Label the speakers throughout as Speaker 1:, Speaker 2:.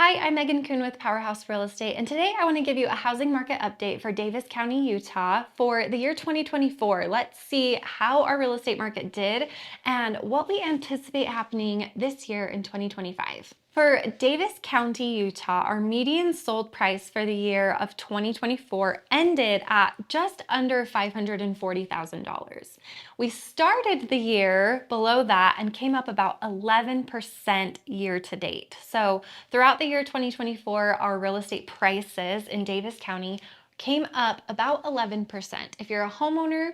Speaker 1: Hi, I'm Megan Coon with Powerhouse Real Estate, and today I want to give you a housing market update for Davis County, Utah for the year 2024. Let's see how our real estate market did and what we anticipate happening this year in 2025. For Davis County, Utah, our median sold price for the year of 2024 ended at just under $540,000. We started the year below that and came up about 11% year to date. So throughout the year 2024, our real estate prices in Davis County came up about 11%. If you're a homeowner,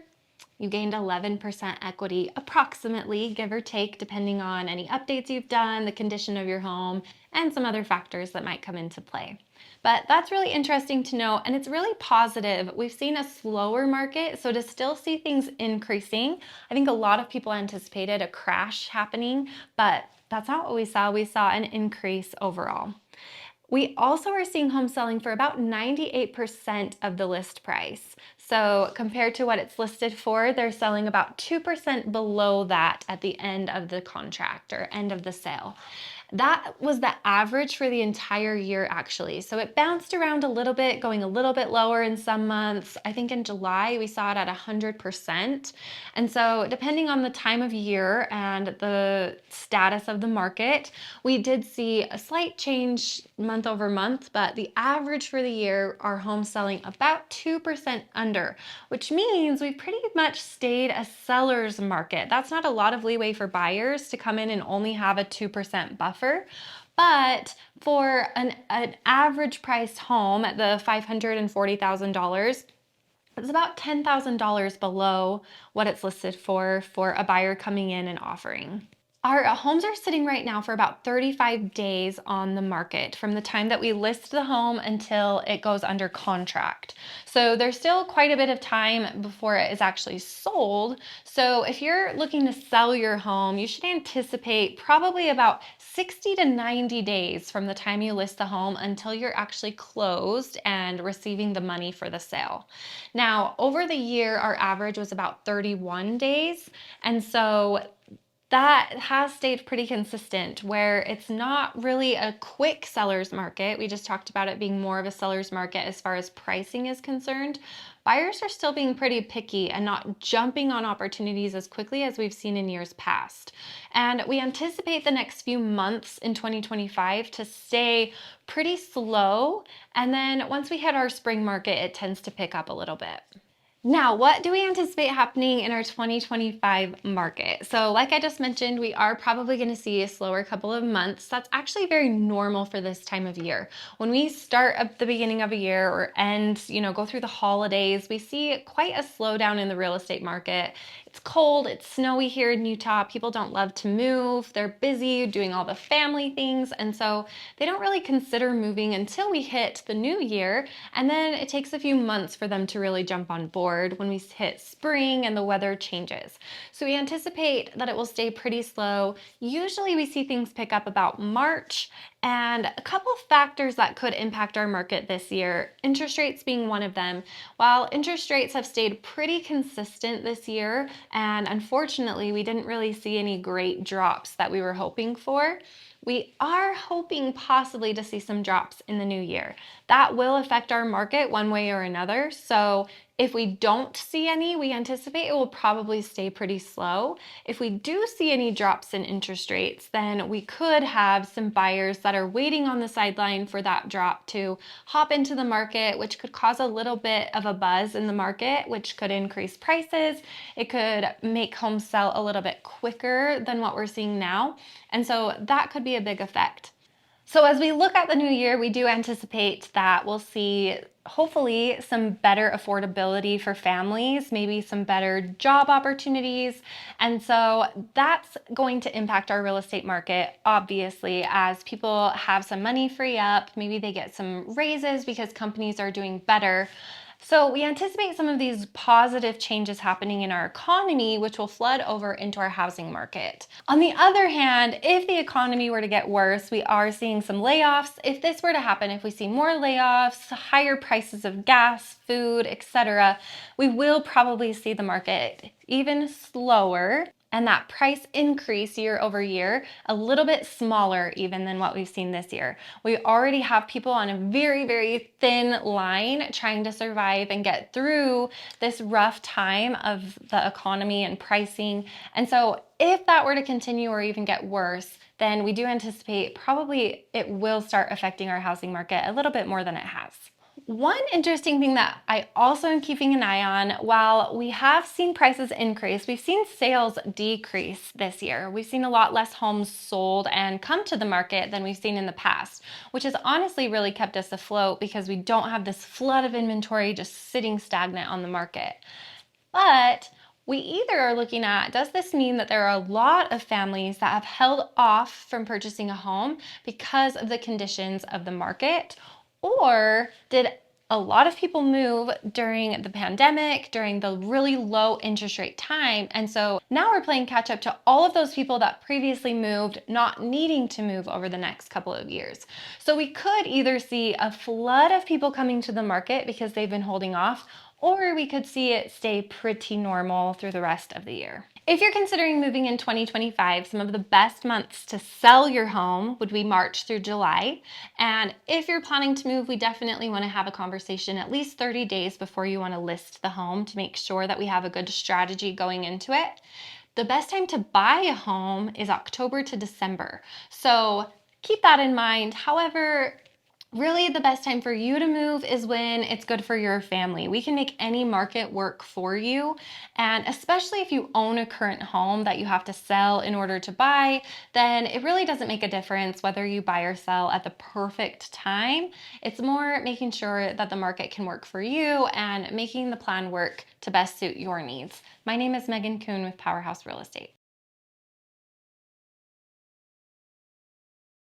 Speaker 1: you gained 11% equity, approximately, give or take, depending on any updates you've done, the condition of your home, and some other factors that might come into play. But that's really interesting to know, and it's really positive. We've seen a slower market, so to still see things increasing, I think a lot of people anticipated a crash happening, but that's not what we saw. We saw an increase overall. We also are seeing homes selling for about 98% of the list price. So compared to what it's listed for, they're selling about 2% below that at the end of the contract or end of the sale. That was the average for the entire year, actually. So it bounced around a little bit, going a little bit lower in some months. I think in July, we saw it at 100%. And so depending on the time of year and the status of the market, we did see a slight change month over month, but the average for the year, our homes selling about 2% under, which means we pretty much stayed a seller's market. That's not a lot of leeway for buyers to come in and only have a 2% buffer. But for an average priced home at the $540,000, it's about $10,000 below what it's listed for a buyer coming in and offering. Our homes are sitting right now for about 35 days on the market from the time that we list the home until it goes under contract. So there's still quite a bit of time before it is actually sold. So if you're looking to sell your home, you should anticipate probably about 60 to 90 days from the time you list the home until you're actually closed and receiving the money for the sale. Now, over the year, our average was about 31 days. And so that has stayed pretty consistent where it's not really a quick seller's market. We just talked about it being more of a seller's market as far as pricing is concerned. Buyers are still being pretty picky and not jumping on opportunities as quickly as we've seen in years past. And we anticipate the next few months in 2025 to stay pretty slow. And then once we hit our spring market, it tends to pick up a little bit. Now, what do we anticipate happening in our 2025 market? So like I just mentioned, we are probably going to see a slower couple of months. That's actually very normal for this time of year. When we start at the beginning of a year or end, go through the holidays, we see quite a slowdown in the real estate market. It's cold, it's snowy here in Utah. People don't love to move. They're busy doing all the family things. And so they don't really consider moving until we hit the new year. And then it takes a few months for them to really jump on board when we hit spring and the weather changes. So we anticipate that it will stay pretty slow. Usually we see things pick up about March. And a couple of factors that could impact our market this year, interest rates being one of them. While interest rates have stayed pretty consistent this year, and unfortunately we didn't really see any great drops that we were hoping for, we are hoping possibly to see some drops in the new year. That will affect our market one way or another. So if we don't see any, we anticipate it will probably stay pretty slow. If we do see any drops in interest rates, then we could have some buyers that are waiting on the sideline for that drop to hop into the market, which could cause a little bit of a buzz in the market, which could increase prices. It could make homes sell a little bit quicker than what we're seeing now. And so that could be a big effect. So as we look at the new year, we do anticipate that we'll see hopefully some better affordability for families, maybe some better job opportunities. And so that's going to impact our real estate market, obviously, as people have some money free up, maybe they get some raises because companies are doing better. So we anticipate some of these positive changes happening in our economy, which will flood over into our housing market. On the other hand, if the economy were to get worse, we are seeing some layoffs. If this were to happen, if we see more layoffs, higher prices of gas, food, etc., we will probably see the market even slower. and that price increase year over year a little bit smaller even than what we've seen this year. We already have people on a very, very thin line trying to survive and get through this rough time of the economy and pricing. And so if that were to continue or even get worse, then we do anticipate probably it will start affecting our housing market a little bit more than it has. One interesting thing that I also am keeping an eye on, while we have seen prices increase, we've seen sales decrease this year. We've seen a lot less homes sold and come to the market than we've seen in the past, which has honestly really kept us afloat because we don't have this flood of inventory just sitting stagnant on the market. But we either are looking at, does this mean that there are a lot of families that have held off from purchasing a home because of the conditions of the market? Or did a lot of people move during the pandemic, during the really low interest rate time? And so now we're playing catch up to all of those people that previously moved, not needing to move over the next couple of years. So we could either see a flood of people coming to the market because they've been holding off, or we could see it stay pretty normal through the rest of the year. If you're considering moving in 2025, some of the best months to sell your home would be March through July. And if you're planning to move, we definitely want to have a conversation at least 30 days before you want to list the home to make sure that we have a good strategy going into it. The best time to buy a home is October to December. So keep that in mind. However, really, the best time for you to move is when it's good for your family. We can make any market work for you. And especially if you own a current home that you have to sell in order to buy, then it really doesn't make a difference whether you buy or sell at the perfect time. It's more making sure that the market can work for you and making the plan work to best suit your needs. My name is Megan Coon with Powerhouse Real Estate.